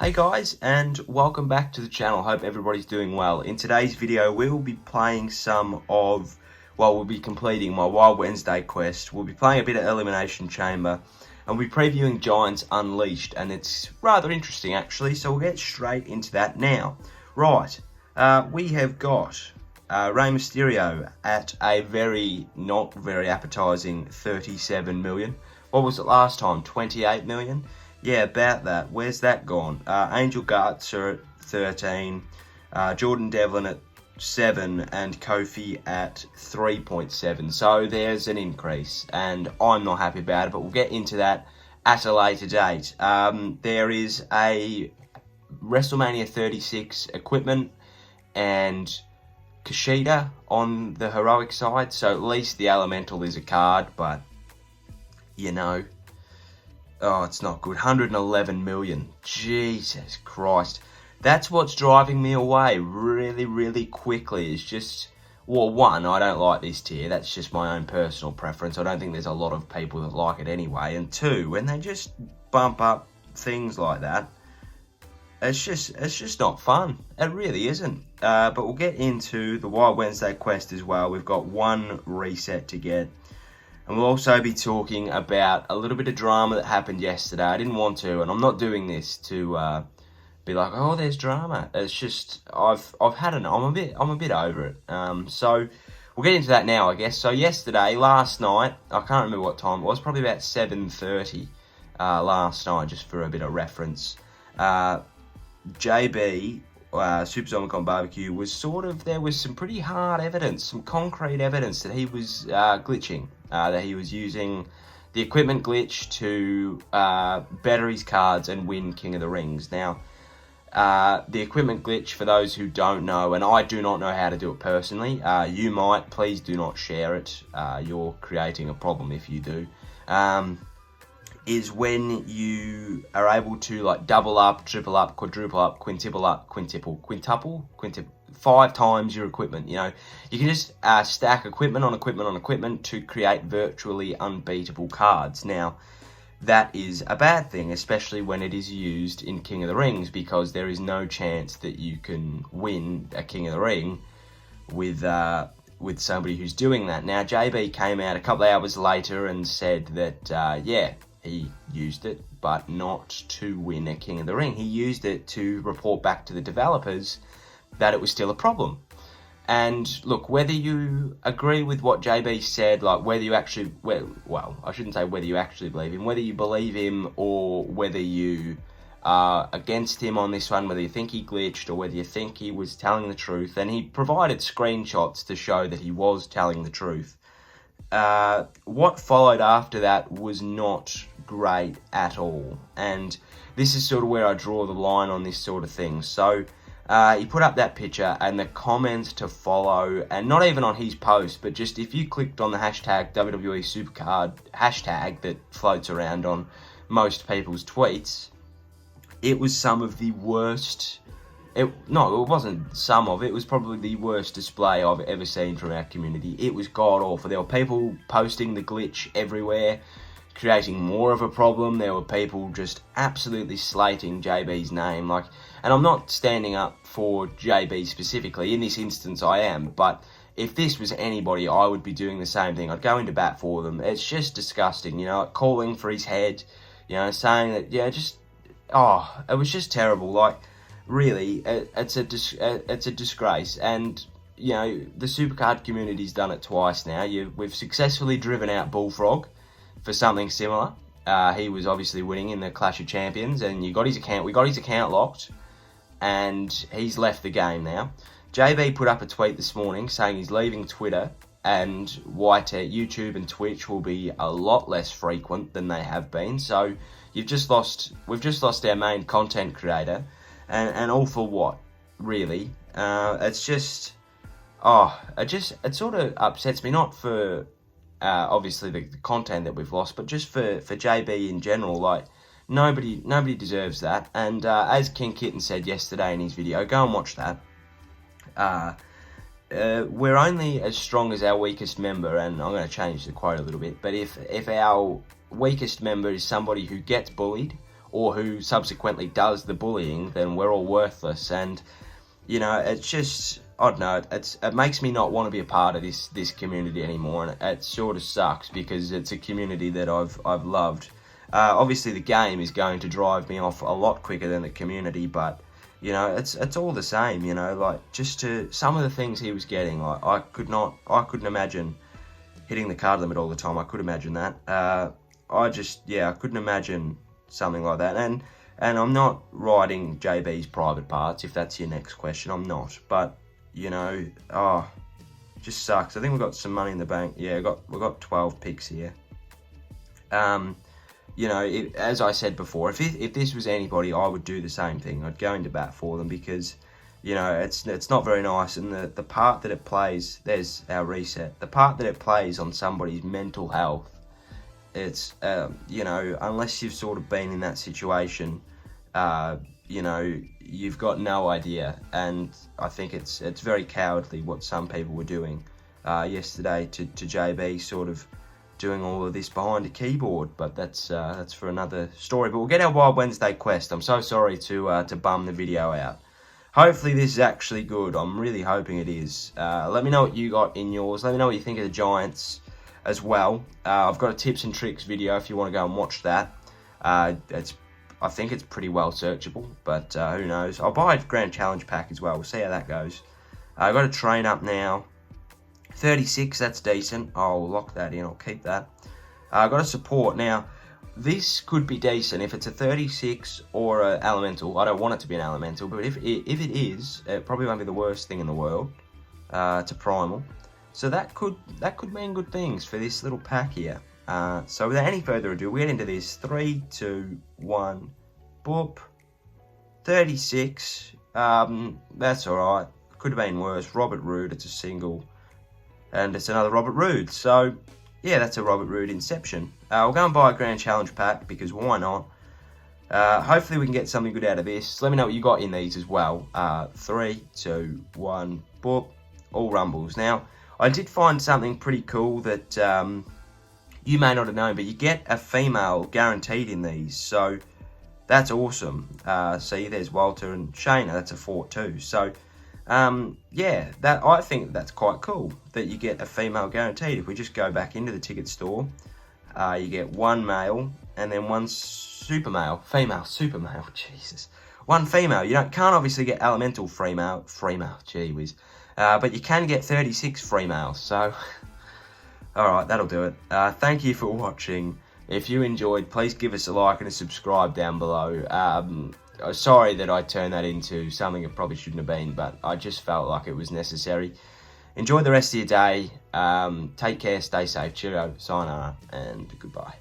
Hey guys, and welcome back to the channel. Hope everybody's doing well. In today's video, we will be playing we'll be completing my Wild Wednesday quest. We'll be playing a bit of Elimination Chamber, and we'll be previewing Giants Unleashed, and it's rather interesting actually, so we'll get straight into that now. Right, we have got Rey Mysterio at a not very appetizing 37 million. What was it last time? 28 million? Yeah, about that. Where's that gone? Angel Guts are at 13, Jordan Devlin at 7, and Kofi at 3.7. So there's an increase, and I'm not happy about it, but we'll get into that at a later date. There is a WrestleMania 36 equipment and Kushida on the heroic side, so at least the Elemental is a card, but you know. Oh, it's not good. 111 million. Jesus Christ. That's what's driving me away really quickly. It's just, well, one, I don't like this tier. That's just my own personal preference. I don't think there's a lot of people that like it anyway. And two, when they just bump up things like that, it's just not fun. It really isn't. But we'll get into the Wild Wednesday quest as well. We've got one reset to get. And we'll also be talking about a little bit of drama that happened yesterday. I didn't want to, and I'm not doing this to be like, oh, there's drama. It's just I've had enough. I'm a bit over it. So we'll get into that now, I guess. So last night, I can't remember what time it was. Probably about 7:30 last night, just for a bit of reference. JB. Super Zombicon Barbecue was there was some pretty hard evidence, some concrete evidence that he was glitching, that he was using the equipment glitch to better his cards and win King of the Rings. Now, the equipment glitch, for those who don't know, and I do not know how to do it personally, you might, please do not share it, you're creating a problem if you do, is when you are able to like double up, triple up, quadruple up, quintuple up, quintuple, 5 times your equipment. You know, you can just stack equipment on equipment on equipment to create virtually unbeatable cards. Now, that is a bad thing, especially when it is used in King of the Rings, because there is no chance that you can win a King of the Ring with somebody who's doing that. Now, JB came out a couple of hours later and said that, yeah, he used it, but not to win a King of the Ring. He used it to report back to the developers that it was still a problem. And look, whether you agree with what JB said, like whether you actually, well, I shouldn't say whether you actually believe him, whether you believe him or whether you are against him on this one, whether you think he glitched or whether you think he was telling the truth, and he provided screenshots to show that he was telling the truth. What followed after that was not great at all, and this is sort of where I draw the line on this sort of thing. So he put up that picture and the comments to follow, and not even on his post, but just if you clicked on the hashtag WWE SuperCard hashtag that floats around on most people's tweets, it was some of the worst. It wasn't some of it. It was probably the worst display I've ever seen from our community. It was god awful. There were people posting the glitch everywhere, creating more of a problem. There were people just absolutely slating JB's name. And I'm not standing up for JB specifically. In this instance, I am. But if this was anybody, I would be doing the same thing. I'd go into bat for them. It's just disgusting, you know, calling for his head, you know, saying that, yeah, it was just terrible. Really, it's a disgrace, and you know the SuperCard community's done it twice now. We've successfully driven out Bullfrog for something similar. He was obviously winning in the Clash of Champions, and we got his account locked, and he's left the game now. JB put up a tweet this morning saying he's leaving Twitter, and YouTube and Twitch will be a lot less frequent than they have been. So we've just lost our main content creator. And all for what, really? It sort of upsets me, not for obviously the content that we've lost, but just for JB in general. Like, nobody deserves that. And as King Kitten said yesterday in his video, go and watch that. We're only as strong as our weakest member, and I'm going to change the quote a little bit, but if our weakest member is somebody who gets bullied or who subsequently does the bullying, then we're all worthless. And you know, it's just, I don't know, it makes me not want to be a part of this community anymore, and it sort of sucks because it's a community that I've loved. Obviously, the game is going to drive me off a lot quicker than the community, but you know, it's all the same. You know, like just to some of the things he was getting, like I couldn't imagine hitting the card limit all the time. I could imagine that. I couldn't imagine something like that. And I'm not writing JB's private parts, if that's your next question. I'm not. But, you know, just sucks. I think we've got some money in the bank. Yeah, we've got 12 picks here. You know, as I said before, if this was anybody, I would do the same thing. I'd go into bat for them because, you know, it's not very nice. And the part that it plays, there's our reset. The part that it plays on somebody's mental health, it's, you know, unless you've sort of been in that situation, you know, you've got no idea. And I think it's very cowardly what some people were doing yesterday to JB, sort of doing all of this behind a keyboard. But that's for another story. But we'll get our Wild Wednesday quest. I'm so sorry to bum the video out. Hopefully this is actually good. I'm really hoping it is. Let me know what you got in yours. Let me know what you think of the Giants as well. I've got a tips and tricks video if you want to go and watch that. I think it's pretty well searchable, but who knows. I'll buy a Grand Challenge pack as well. We'll see how that goes. I've got a train up now. 36, that's decent. I'll lock that in. I'll keep that. I've got a support. Now, this could be decent if it's a 36 or an elemental. I don't want it to be an elemental, but if it is, it probably won't be the worst thing in the world. It's a primal. So that could mean good things for this little pack here. So without any further ado, we get into this. 3, 2, 1, boop. 36. That's alright. Could have been worse. Robert Roode, it's a single. And it's another Robert Roode. So, yeah, that's a Robert Roode Inception. We'll go and buy a Grand Challenge pack, because why not? Hopefully we can get something good out of this. Let me know what you got in these as well. 3, 2, 1, boop. All rumbles. Now, I did find something pretty cool that you may not have known, but you get a female guaranteed in these. So, that's awesome. See, there's Walter and Shayna. That's a 4-2. So, yeah, I think that's quite cool that you get a female guaranteed. If we just go back into the ticket store, you get one male and then one super male, Jesus, one female. You can't obviously get elemental female, gee whiz, but you can get 36 females. So, all right, that'll do it. Thank you for watching. If you enjoyed, please give us a like and a subscribe down below. Sorry that I turned that into something it probably shouldn't have been, but I just felt like it was necessary. Enjoy the rest of your day. Take care, stay safe, cheerio, sayonara, and goodbye.